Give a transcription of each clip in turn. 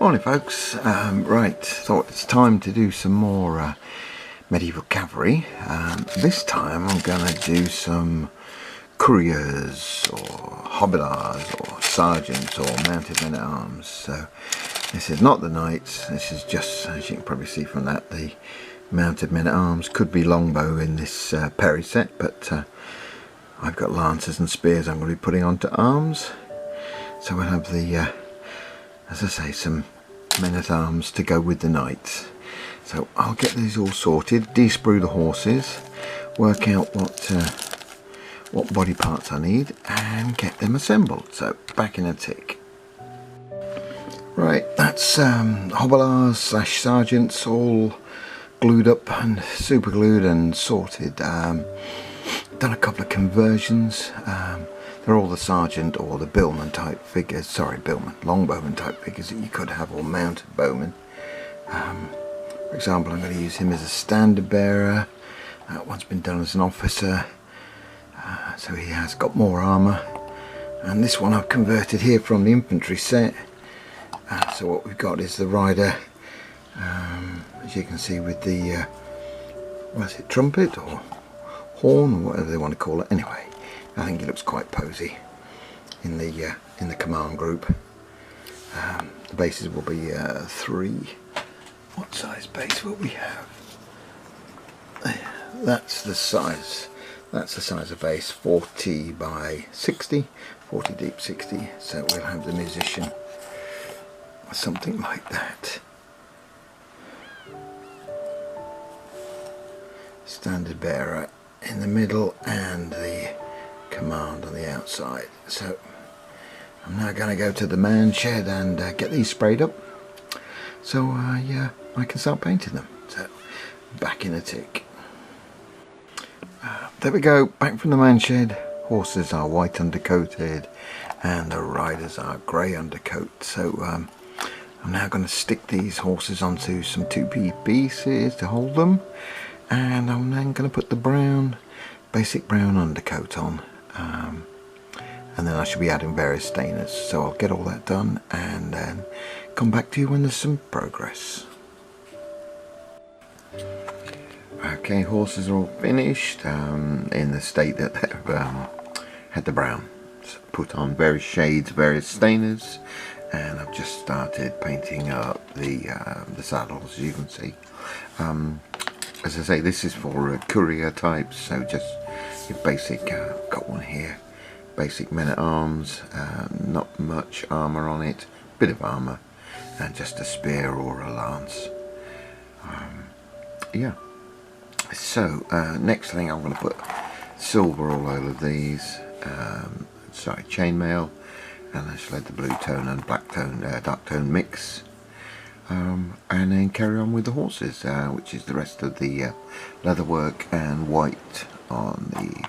Morning folks, right, thought it's time to do some more medieval cavalry. This time I'm going to do some couriers or hobilars or sergeants or mounted men-at-arms. So this is not the knights, this is just, as you can probably see from that, the mounted men-at-arms. Could be longbow in this Perry set, but I've got lances and spears I'm going to be putting onto arms. So we'll have the as I say, some men-at-arms to go with the knights. So I'll get these all sorted, de-sprue the horses, work out what body parts I need and get them assembled. So back in a tick. Right, that's hobilars slash sergeants all glued up and super glued and sorted. Done a couple of conversions. They're all the sergeant or the billman type figures, sorry, billman, longbowman type figures that you could have, or mounted bowman. For example, I'm going to use him as a standard bearer. That one's been done as an officer, so he has got more armour. And this one I've converted here from the infantry set. So what we've got is the rider, as you can see, with the, what is it, trumpet or horn or whatever they want to call it. Anyway, I think he looks quite posy in the command group. The bases will be 3. What size base will we have? That's the size. That's the size of base, 40 by 60, 40 deep, 60. So we'll have the musician, something like that. Standard bearer in the middle and the command on the outside. So I'm now going to go to the man shed and get these sprayed up, so yeah, I can start painting them. So back in a tick. There we go, back from the man shed. Horses are white undercoated and the riders are grey undercoat. So I'm now going to stick these horses onto some 2P pieces to hold them, and I'm then going to put the basic brown undercoat on. And then I should be adding various stainers, so I'll get all that done and then come back to you when there's some progress. Okay, horses are all finished in the state that they've had the brown. So put on various shades, various stainers, and I've just started painting up the saddles, as you can see. As I say, this is for courier types, so just your basic, got one here, basic men-at-arms, not much armour on it, bit of armour, and just a spear or a lance. Yeah, so next thing I'm going to put silver all over these, sorry, chainmail, and I shall add the blue tone and black tone, dark tone mix. And then carry on with the horses, which is the rest of the leather work and white on the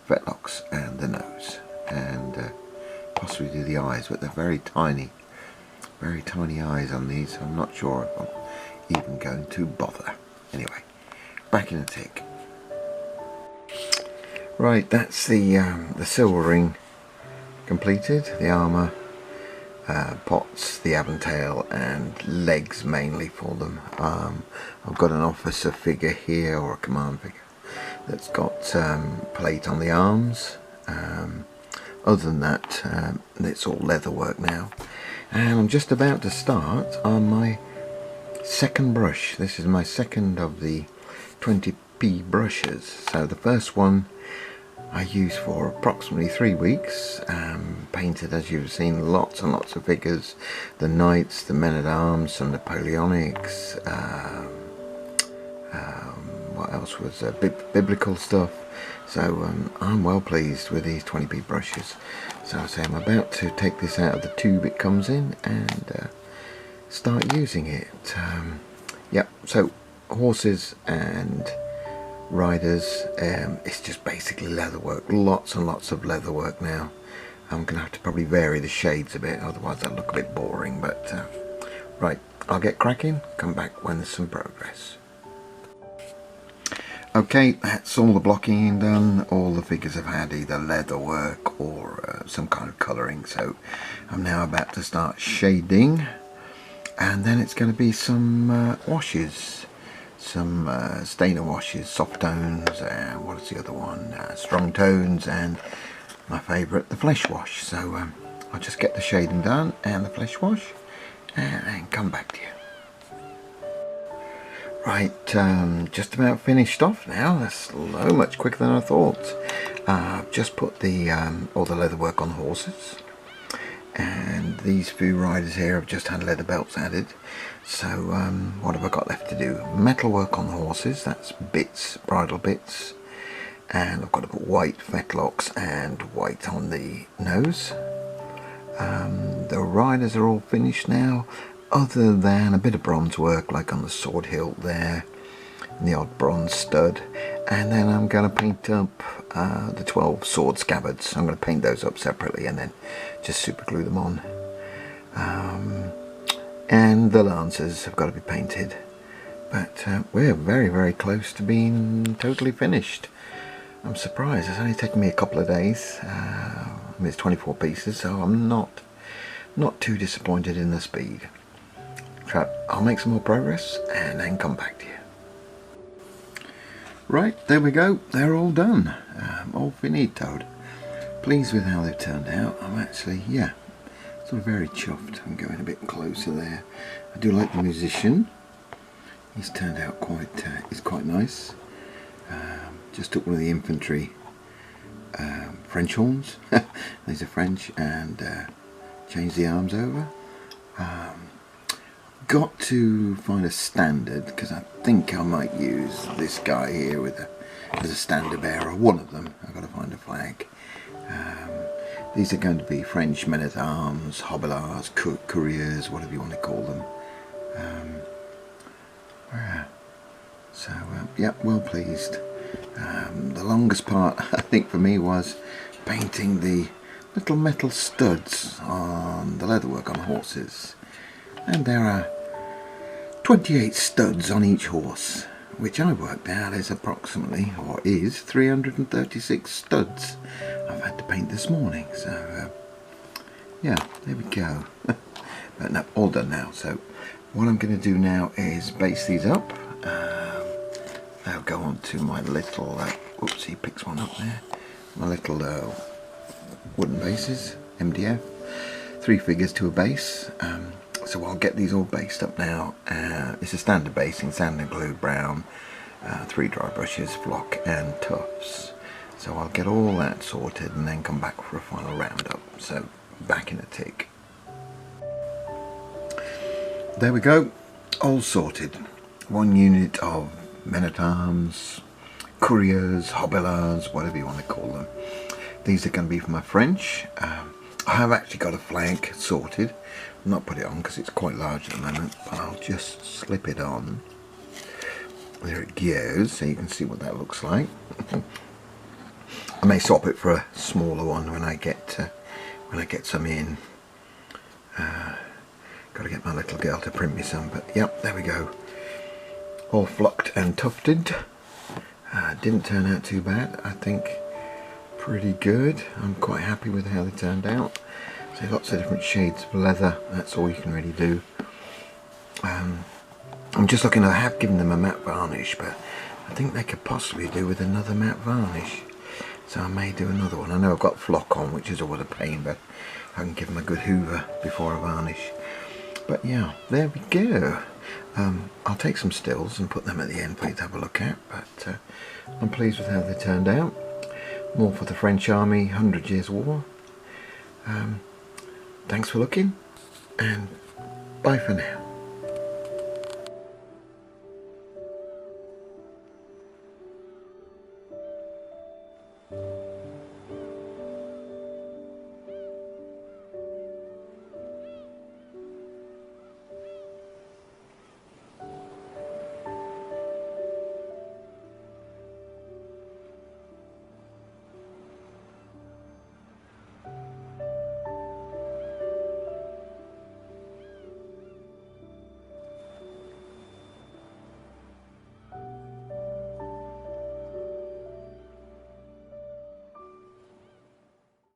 fetlocks and the nose, and possibly do the eyes, but they're very tiny eyes on these, so I'm not sure if I'm even going to bother. Anyway, back in a tick. Right, that's the silver ring completed, the armour, pots, the aventail and legs mainly for them. I've got an officer figure here, or a command figure, that's got plate on the arms. Other than that, it's all leather work now, and I'm just about to start on my second brush. This is my second of the 20p brushes. So the first one I used for approximately 3 weeks, painted, as you've seen, lots and lots of figures, the knights, the men-at-arms, some Napoleonics, what else was biblical stuff. So I'm well pleased with these 20p brushes. So I say I'm about to take this out of the tube it comes in and start using it. Yep, so horses and riders, it's just basically leather work, lots and lots of leather work now. I'm going to have to probably vary the shades a bit, otherwise they'll look a bit boring, but right, I'll get cracking, come back when there's some progress. Okay, that's all the blocking done. All the figures have had either leather work or some kind of colouring, so I'm now about to start shading. and then it's going to be some washes, some stainer washes, soft tones, and what is the other one, strong tones, and my favourite, the flesh wash. So I'll just get the shading done and the flesh wash and come back to you. Right, just about finished off now. That's so much quicker than I thought. I've just put the all the leather work on the horses, and these few riders here have just had leather belts added. So what have I got left to do? Metal work on the horses, that's bits, bridle bits, and I've got to put white fetlocks and white on the nose. The riders are all finished now, other than a bit of bronze work like on the sword hilt there and the odd bronze stud, and then I'm going to paint up the 12 sword scabbards. I'm going to paint those up separately and then just super glue them on, and the lancers have got to be painted, but we're very close to being totally finished. I'm surprised, it's only taken me a couple of days. I mean, it's 24 pieces, so I'm not too disappointed in the speed. I'll make some more progress and then come back to you. Right, there we go, they're all done, all finitoed. Pleased with how they've turned out. I'm actually, yeah, sort of very chuffed. I'm going a bit closer there. I do like the musician. He's turned out quite, he's quite nice. Just took one of the infantry French horns. These are French, and changed the arms over. Got to find a standard, because I think I might use this guy here with as a standard bearer. One of them. I've got to find a flag. These are going to be French men-at-arms, Hobilars, Couriers, whatever you want to call them. So yeah, well pleased. The longest part, I think, for me was painting the little metal studs on the leatherwork on the horses, and there are 28 studs on each horse, which I worked out is approximately, or is, 336 studs I've had to paint this morning. So yeah, there we go. But no, all done now. So what I'm going to do now is base these up. They'll go on to my little, oops, he picks one up there, my little wooden bases, MDF, 3 figures to a base. So I'll get these all based up now. It's a standard basing, sand and glue, brown, 3 dry brushes, flock and tufts. So I'll get all that sorted and then come back for a final roundup. So back in a tick. There we go, all sorted. 1 unit of men-at-arms, couriers, hobilars, whatever you want to call them. These are going to be for my French. I have actually got a flag sorted. I've not put it on because it's quite large at the moment, but I'll just slip it on. There it goes, so you can see what that looks like. I may swap it for a smaller one when I get some in. Got to get my little girl to print me some, but yep, there we go. All flocked and tufted. Didn't turn out too bad, I think. Pretty good. I'm quite happy with how they turned out. So lots of different shades of leather, that's all you can really do. I'm just looking, I have given them a matte varnish, but I think they could possibly do with another matte varnish. So I may do another one. I know I've got flock on, which is always a pain, but I can give them a good hoover before I varnish. But yeah, there we go. I'll take some stills and put them at the end for you to have a look at, but I'm pleased with how they turned out. More for the French Army, 100 Years' War. Thanks for looking, and bye for now.